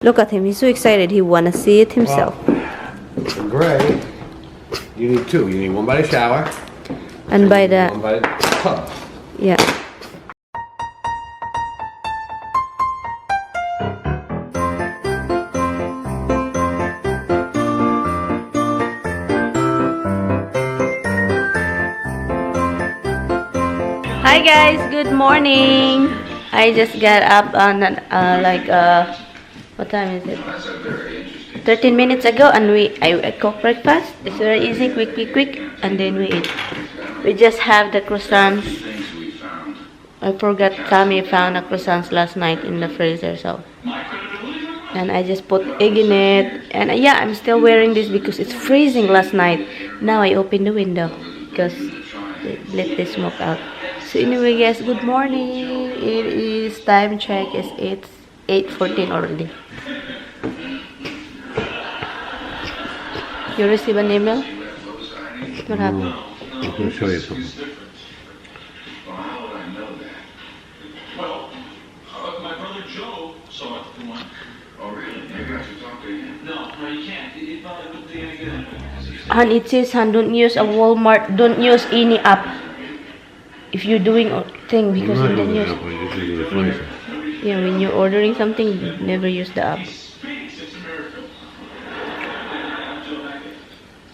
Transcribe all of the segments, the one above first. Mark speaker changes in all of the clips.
Speaker 1: Look at him. He's so excited. He wanna see it himself.
Speaker 2: Well, gray. You need two. You need one by the shower.
Speaker 1: And by the
Speaker 2: one by the tub.
Speaker 1: yeah. Hi guys, good morning. I just got up on what time is it? 13 minutes ago, and I cook breakfast. It's very easy, quick, and then we eat. We just have the croissants. I forgot Tommy found the croissants last night in the freezer, so. And I just put egg in it. And yeah, I'm still wearing this because it's freezing last night. Now I open the window because let the smoke out. So anyway guys, good morning. It is time check. It's 8:14 already. You receive an email? What happened?
Speaker 2: I'm going to show you something.
Speaker 3: Well, my brother Joe saw it the one. Oh, really? You got to talk to him? No, you can't. It wouldn't be any good.
Speaker 1: And it says, don't use a Walmart, don't use any app if you're doing a thing, because in the news, yeah, when you're ordering something, never use the app.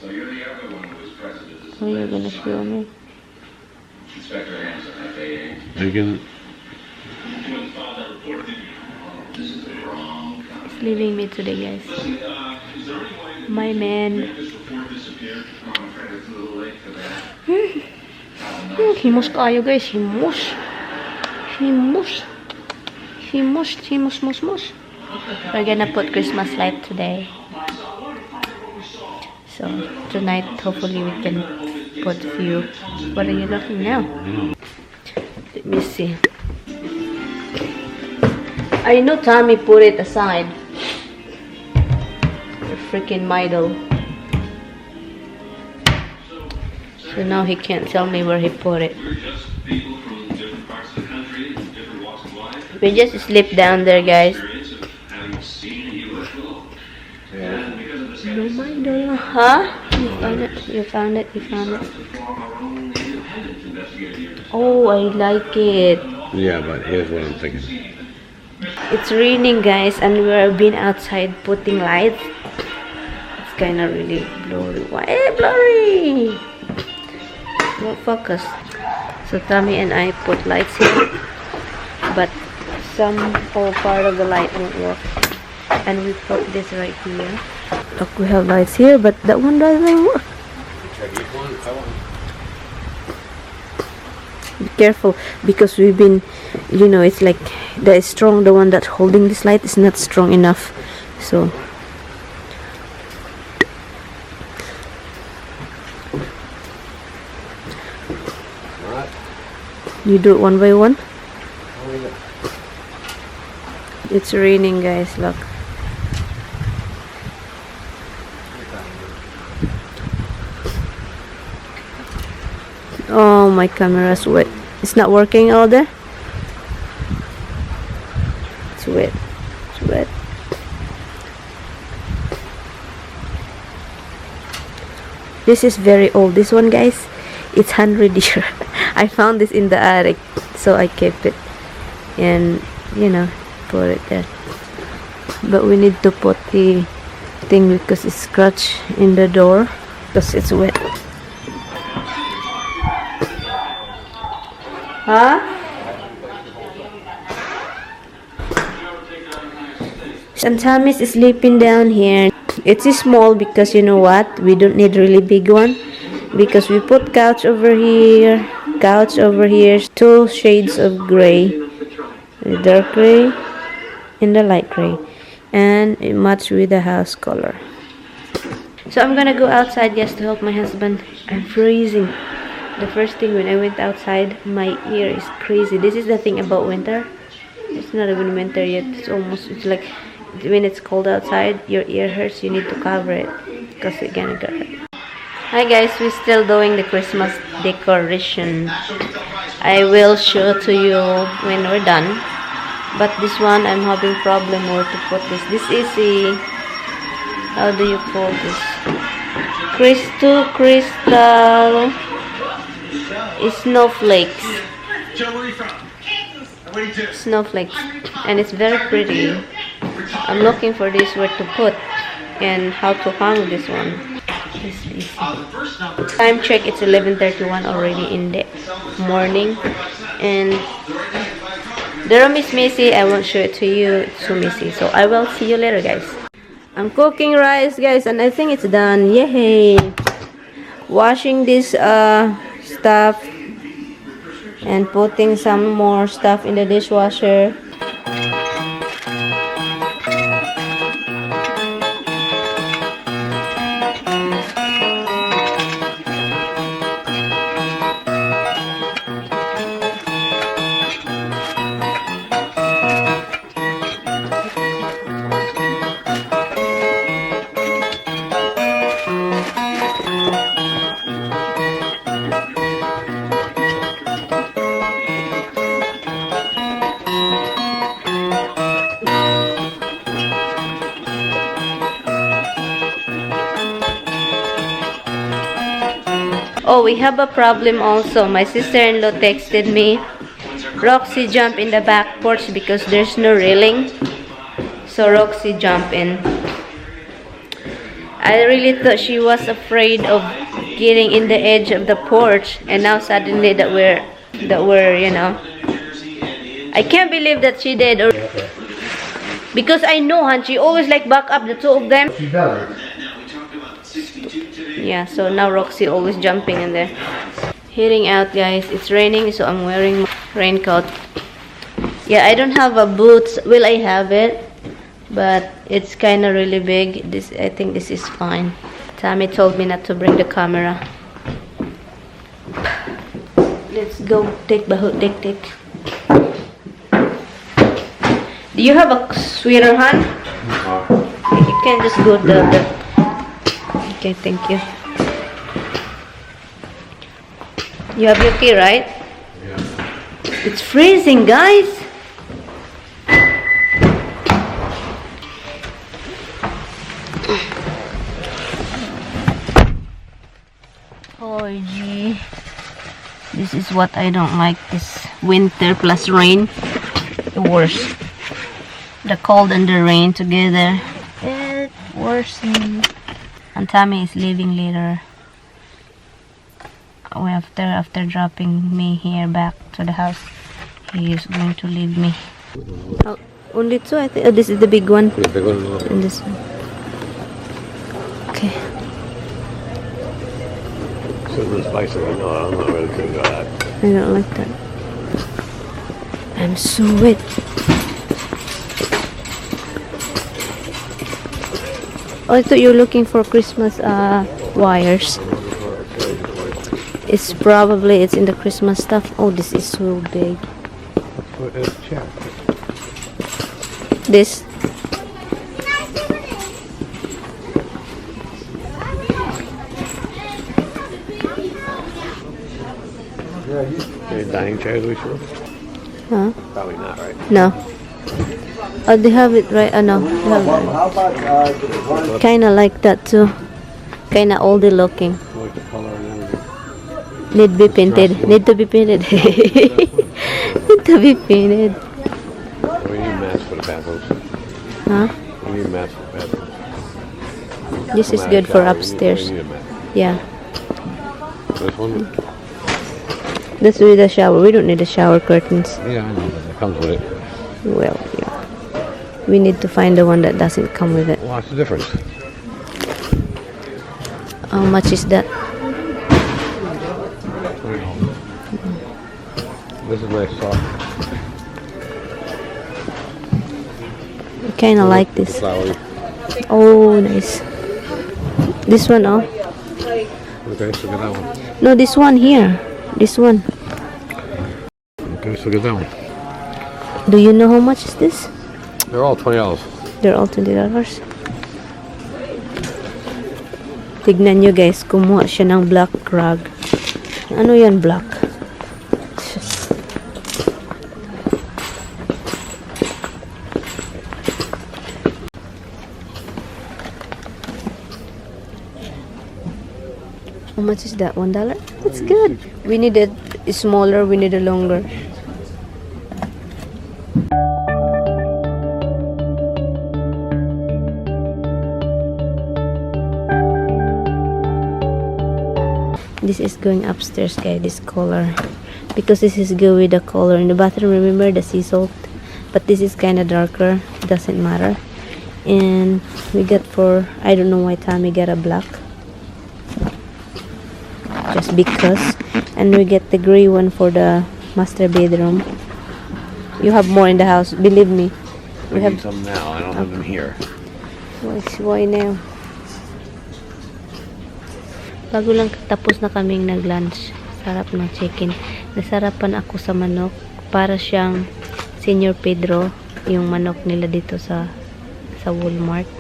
Speaker 3: So you're the other one who was president.
Speaker 1: Oh, you're gonna film me?
Speaker 3: Inspector Hanson, FAA.
Speaker 2: You can.
Speaker 3: This is the wrong company.
Speaker 1: It's leaving me today, guys.
Speaker 3: Is there any way
Speaker 1: My man.
Speaker 3: this report disappeared? I'm afraid it's a little late for that.
Speaker 1: Himos kayo, guys. Himos. We're gonna put Christmas light today. So tonight, hopefully, we can put a few. What are you looking now? Let me see. I know Tommy put it aside. The freaking Midel. So now he can't tell me where he put it. We just sleep down there, guys. No Midel. Huh? You found it. Oh, I like it.
Speaker 2: Yeah, but here's what I'm thinking.
Speaker 1: It's raining, guys, and we've been outside putting lights. It's kind of really blurry. Why blurry? Won't focus. So Tommy and I put lights here, but some part of the light won't work. And we put this right here. Look, we have lights here, but that one doesn't work. Be careful, because we've been, it's like the one that's holding this light is not strong enough. So you do it one by one. It's raining, guys. Look. Oh, my camera's wet. It's not working out there. It's wet. This is very old. This one, guys, it's 100 years. I found this in the attic, so I kept it and put it there. But we need to put the thing because it's scratched in the door because it's wet. Huh? And Tommy's sleeping down here. It's small because you know what? We don't need really big one, because we put couch over here, 2 shades of gray, the dark gray and the light gray, and it matches with the house color. So I'm gonna go outside just to help my husband. I'm freezing. The first thing when I went outside, my ear is crazy. This is the thing about winter. It's not even winter yet. It's like when it's cold outside, your ear hurts. You need to cover it because it's gonna get hurt. Hi guys, we're still doing the Christmas decoration. I will show to you when we're done. But this one, I'm having problem where to put this. This is a, how do you call this? Crystal snowflakes.
Speaker 3: Joe, where are you from? What do you do?
Speaker 1: Snowflakes. And it's very pretty. I'm looking for this where to put and how to hang this one. It's easy.
Speaker 3: The first number.
Speaker 1: Time check, it's 11:31 already in the morning. And the room is messy. I won't show it to you. It's so messy. So I will see you later, guys. I'm cooking rice, guys, and I think it's done. Yay! Washing this stuff and putting some more stuff in the dishwasher. Oh, we have a problem also. My sister-in-law texted me. Roxy jumped in the back porch because there's no railing. So Roxy jumped in. I really thought she was afraid of getting in the edge of the porch, and now suddenly that we're you know. I can't believe that she did. Because I know, hun, she always like back up the two of them. Yeah, so now Roxy always jumping in there. Heading out, guys. It's raining, so I'm wearing my raincoat. Yeah, I don't have a boots. Well, I have it, but it's kind of really big. I think this is fine. Tammy told me not to bring the camera. Let's go take Bahut. Take. Do you have a sweater, hun? You can just go the. Okay, thank you. You have your key, right? Yeah. It's freezing, guys. Oh, gee. This is what I don't like. This winter plus rain. The worst. The cold and the rain together. It worsens. And Tammy is leaving later. After dropping me here back to the house, he is going to leave me. Oh, only two, I think. Oh, this is the big one.
Speaker 2: The big one.
Speaker 1: And this one. Okay.
Speaker 2: Super spicy. No, I'm not really good at that.
Speaker 1: I don't like that. I'm so wet. Oh, I thought you were looking for Christmas wires. It's in the Christmas stuff. Oh, this is so big. This.
Speaker 2: Any dining chairs we should?
Speaker 1: Huh?
Speaker 2: Probably not, right?
Speaker 1: No. Oh, they have it right. No. Kinda like that too. Kinda oldie looking.
Speaker 2: Like the color and everything.
Speaker 1: Need to be painted. Need to be painted. Need to be painted.
Speaker 2: We need mats for the bathrooms.
Speaker 1: Huh?
Speaker 2: We need mats for the bathrooms.
Speaker 1: This is good for upstairs.
Speaker 2: We need a mat.
Speaker 1: Yeah.
Speaker 2: This one?
Speaker 1: This with the shower. We don't need the shower curtains.
Speaker 2: Yeah, I know. It comes with it.
Speaker 1: Well, yeah. We need to find the one that doesn't come with it.
Speaker 2: What's the difference?
Speaker 1: How much is that?
Speaker 2: This is nice soft.
Speaker 1: I kind of like this.
Speaker 2: Flowery.
Speaker 1: Oh, nice. This one, oh.
Speaker 2: Okay, so get that one.
Speaker 1: No, this one here. This one.
Speaker 2: Okay, so get that one.
Speaker 1: Do you know how much is this?
Speaker 2: They're all $20.
Speaker 1: They're all $20. Tignan nyo guys, kumuha siya ng black rug. Ano yan, black? How much is that? $1? That's good. We need a smaller, we need a longer. This is going upstairs, guys, this color. Because this is good with the color in the bathroom. Remember the sea salt? But this is kind of darker. Doesn't matter. And we got for, I don't know why Tommy got a black. Just because. And we get the gray one for the master bedroom. You have more in the house, believe me.
Speaker 2: We have some now. I don't have them here.
Speaker 1: Why now? Bago lang tapos na kaming nag-lunch. Sarap ng chicken. Nasarapan ako sa manok. Para siyang Senior Pedro. Yung manok nila dito sa Walmart.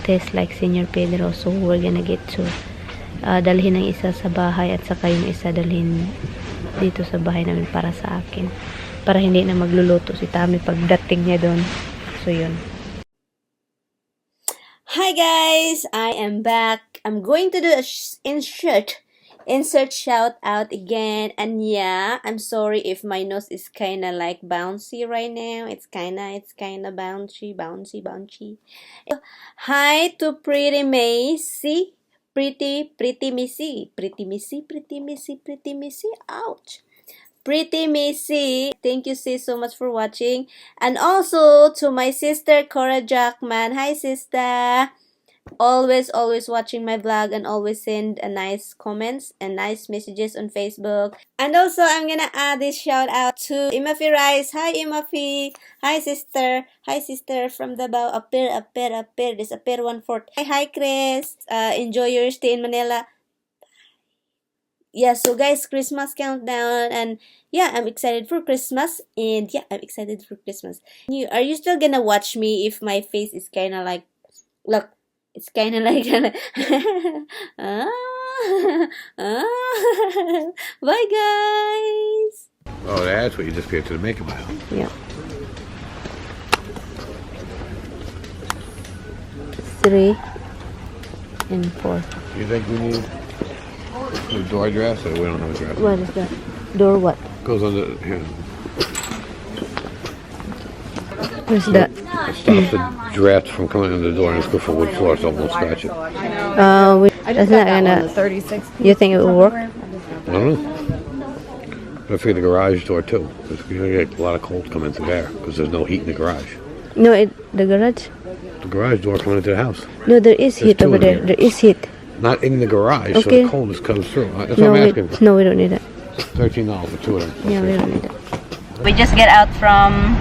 Speaker 1: Tastes like Senior Pedro. So we're gonna get to dalhin ng isa sa bahay at saka yung isa dalhin dito sa bahay namin para sa akin. Para hindi na magluluto si Tami pagdating niya doon. So yun. Hi guys, I am back. I'm going to do a insert shout out again. And yeah, I'm sorry if my nose is kind of like bouncy right now. It's kind of bouncy. Hi to Pretty Macy. Pretty Missy. Ouch. Pretty Missy, thank you sis so much for watching. And also to my sister Cora Jackman. Hi sister. Always watching my vlog and always send a nice comments and nice messages on Facebook. And also I'm gonna add this shout out to Imafi Rice. Hi Imafi. Hi sister from the bow. Appear. This appear 1/4. Hi Chris. Enjoy your stay in Manila. Yeah, so guys, Christmas countdown, and yeah, I'm excited for Christmas, and yeah, I'm excited for Christmas. Are you still gonna watch me if my face is kind of like, look, it's kind of like, bye guys.
Speaker 2: Oh, that's what you just paid to the makeup aisle.
Speaker 1: Yeah. 3 and 4.
Speaker 2: You think we need a door dress, or we don't have a dress?
Speaker 1: What is that? Door what?
Speaker 2: Goes under here.
Speaker 1: What's that?
Speaker 2: It stops the draft from coming in the door, and it's good for wood floor, so it won't scratch it.
Speaker 1: That's not gonna.
Speaker 4: 36.
Speaker 1: You think it will work?
Speaker 2: I don't know. But I figure the garage door too, because you're gonna get a lot of cold coming through there, because there's no heat in the garage.
Speaker 1: No, the garage.
Speaker 2: The garage door coming into the house.
Speaker 1: No, there is
Speaker 2: There's
Speaker 1: heat
Speaker 2: two
Speaker 1: over
Speaker 2: in
Speaker 1: there.
Speaker 2: here.
Speaker 1: There is heat.
Speaker 2: Not in the garage, so
Speaker 1: Okay.
Speaker 2: the coldness comes through. That's
Speaker 1: No,
Speaker 2: what I'm asking.
Speaker 1: no, we don't need that.
Speaker 2: $13 for 2 of them.
Speaker 1: Yeah, we don't need that. We just get out from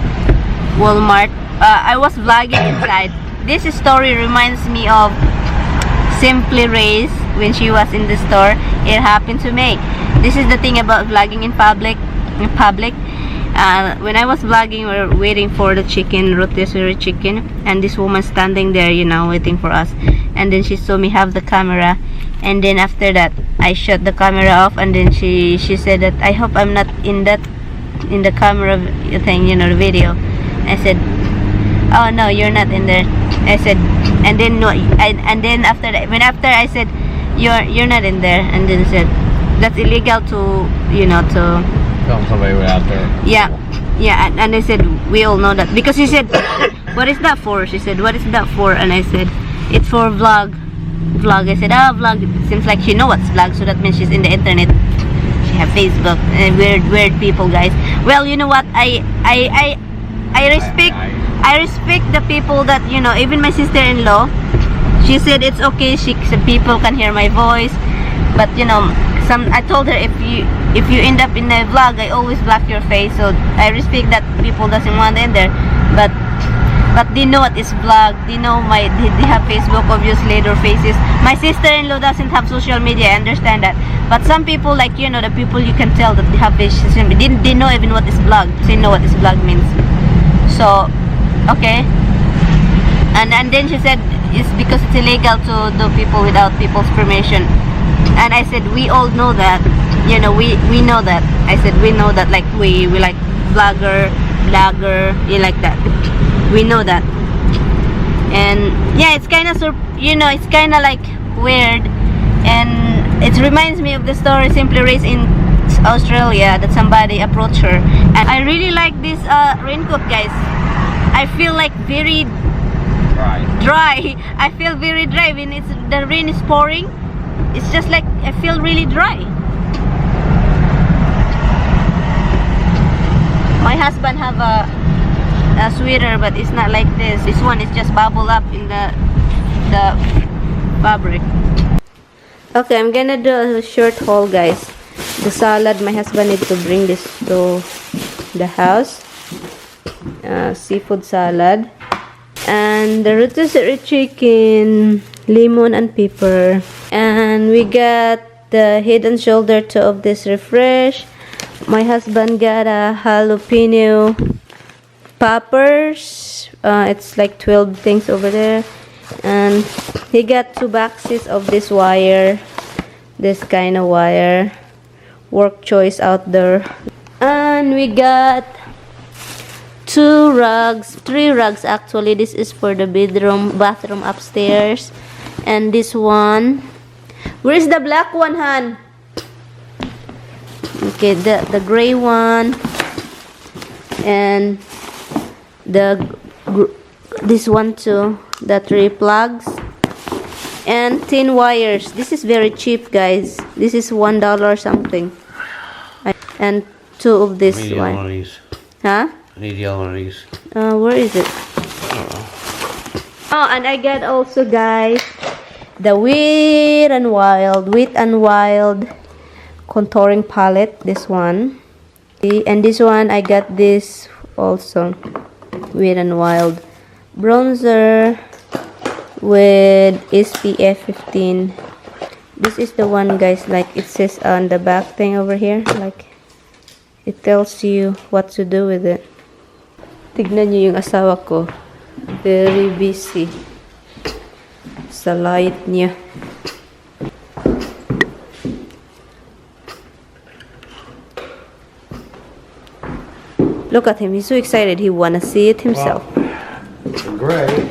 Speaker 1: Walmart. I was vlogging inside. This story reminds me of Simply Ray's when she was in the store. It happened to me. This is the thing about vlogging in public. When I was vlogging, we were waiting for the chicken, rotisserie chicken, and this woman standing there, waiting for us. And then she saw me have the camera, and then after that, I shut the camera off, and then she said that I hope I'm not in the camera thing, the video. I said, oh no, you're not in there. I said, and then no, and then after that, after I said, you're not in there, and then said that's illegal to to.
Speaker 2: Tell somebody we're out there.
Speaker 1: Yeah, and I said, we all know that. Because she said, what is that for? She said, what is that for? And I said, it's for vlog. I said, vlog. It seems like she knows what's vlog, so that means she's in the internet. She have Facebook. Weird people, guys. Well, you know what? I respect the people that, even my sister-in-law, she said it's okay, some people can hear my voice, but I told her, if you end up in a vlog, I always block your face. So I respect that people doesn't want in there, but they know what is vlog. They know they have Facebook, obviously their faces. My sister-in-law doesn't have social media, I understand that, but some people, like the people you can tell that they have social media, they know even what is vlog. They know what is vlog means. So okay, and then she said it's because it's illegal to do people without people's permission. And I said, we all know that, we know that. I said, we know that, like we like blogger, you like that. We know that. And yeah, it's kind of it's kind of like weird. And It reminds me of the story Simply Raised in Australia, that somebody approached her. And I really like this raincoat, guys. I feel like very dry. I feel very dry when the rain is pouring. It's just like I feel really dry. My husband have a sweater, but it's not like this. This one is just bubble up in the fabric. Okay, I'm gonna do a short haul, guys. The salad, my husband needs to bring this to the house. Seafood salad. And the rotisserie chicken, lemon and pepper. And we got the head and shoulder two of this refresh. My husband got a jalapeno poppers. It's like 12 things over there. And he got 2 boxes of this wire. This kind of wire. Work choice out there. And we got 2 rugs, 3 rugs actually. This is for the bathroom upstairs. And this one. Where is the black one, Han? Okay, the gray one. And this one too. The 3 plugs. And 10 wires. This is very cheap, guys. This is $1 something. And 2 of this one.
Speaker 2: One of these.
Speaker 1: Huh?
Speaker 2: I need yellow one of these.
Speaker 1: Where is it? Oh, and I got also, guys, the Wet n Wild contouring palette. This one. And this one, I got this also. Wet n Wild bronzer with SPF 15. This is the one, guys, like it says on the back thing over here, like it tells you what to do with it. Tignan nyo yung asawa ko, very busy sa light niya. Look at him, he's so excited, he wanna see it himself.
Speaker 2: Well, gray.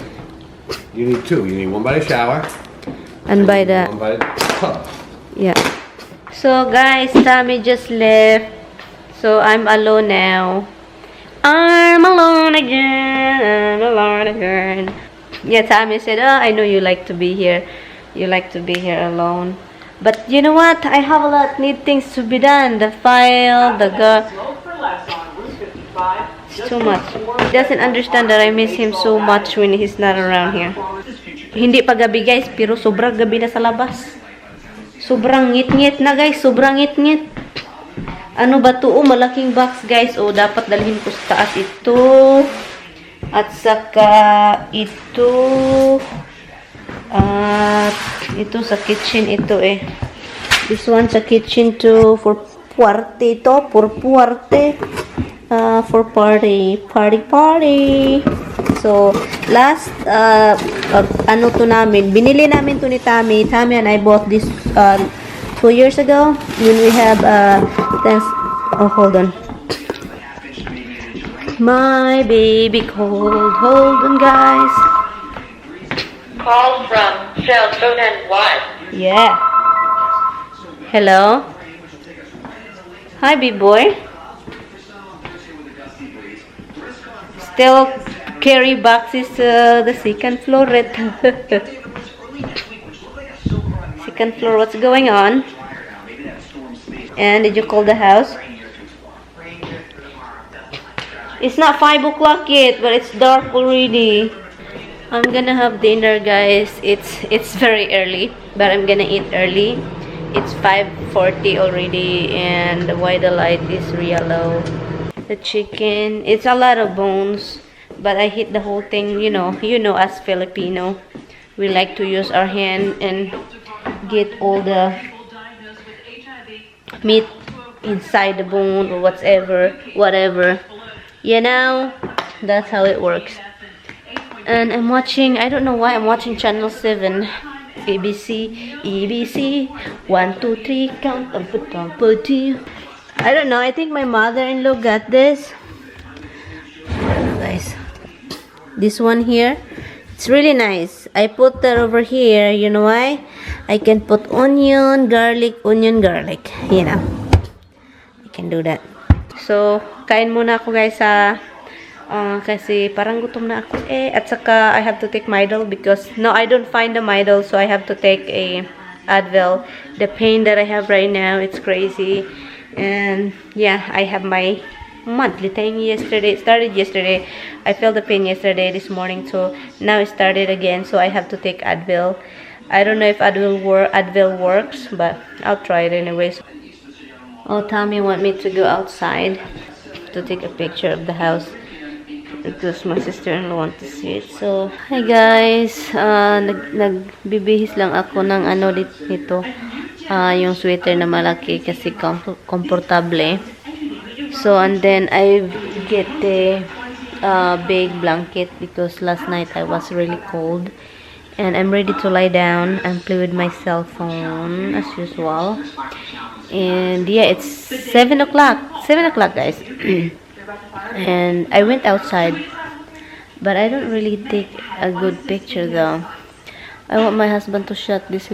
Speaker 2: You need 2. You need one by the shower.
Speaker 1: And by the
Speaker 2: one by the tub.
Speaker 1: yeah. So guys, Tommy just left. So I'm alone now. I'm alone again. I'm alone again. Yeah, Tommy said, "Oh, I know you like to be here. You like to be here alone." But you know what? I have a lot need things to be done. The file, the it's too much. He doesn't understand that I miss him so much when he's not around here. Hindi pa gabi, guys, pero sobrang gabi na sa labas. Sobrang ngit-ngit na, guys. Sobrang ngit-ngit. Ano ba to? Oh, malaking box, guys. Oh, dapat dalhin ko sa taas ito. At saka ito. At ito sa kitchen ito eh. This one sa kitchen to for puwarte ito. For puwarte. For party. So, last, ano to namin, binili namin to ni Tammy. Tammy and I bought this 2 years ago when we have, thanks, oh, hold on. My baby cold. Hold on, guys.
Speaker 4: Call from cell phone and what?
Speaker 1: Yeah. Hello? Hi, big boy. Still carry boxes to the second floor. Second floor, what's going on? And did you call the house? It's not 5 o'clock yet, but it's dark already. I'm gonna have dinner, guys. It's very early, but I'm gonna eat early. It's 5:40 already, and why the light is real low. The chicken, it's a lot of bones, but I hit the whole thing. You know us Filipino, we like to use our hand and get all the meat inside the bone or whatever. You know, that's how it works. And I'm watching, I don't know why I'm watching channel 7. ABC 1 2 3 count of the I don't know, I think my mother-in-law got this. I don't know, guys. This one here, It's really nice. I put that over here. You know why? I can put onion, garlic. You know. I can do that. So, kain muna ako guys sa kasi parang gutom na ako eh. At saka, I have to take Midol because, no, I don't find the Midol. So, I have to take a Advil. The pain that I have right now, it's crazy. And, yeah, I have my monthly thing yesterday. It started yesterday. I felt the pain yesterday, this morning. So, now it started again. So, I have to take Advil. I don't know if Advil works, but I'll try it anyways. Oh, Tommy want me to go outside to take a picture of the house. Because my sister-in-law want to see it. So, hi guys. Nagbibihis lang ako ng ano nito. Yung sweater na malaki kasi komportable. So, and then I get the big blanket because last night I was really cold. And I'm ready to lie down and play with my cell phone as usual. And yeah, it's 7 o'clock. 7 o'clock guys. And I went outside, but I don't really take a good picture though. I want my husband to shut this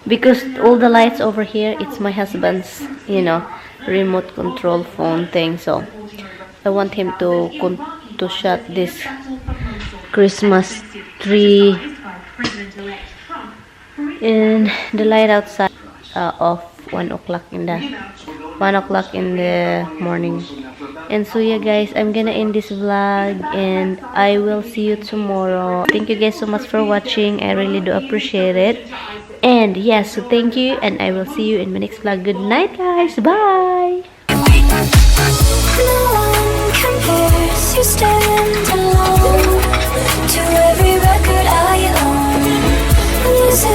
Speaker 1: because all the lights over here, it's my husband's, you know, remote control phone thing. So I want him to shut this Christmas tree and the light outside off 1 o'clock in the morning. And so yeah guys, I'm gonna end this vlog and I will see you tomorrow. Thank you guys so much for watching. I really do appreciate it. And yeah, so thank you and I will see you in my next vlog. Good night guys. Bye.
Speaker 5: No one compares, you stand alone to every record I own. Music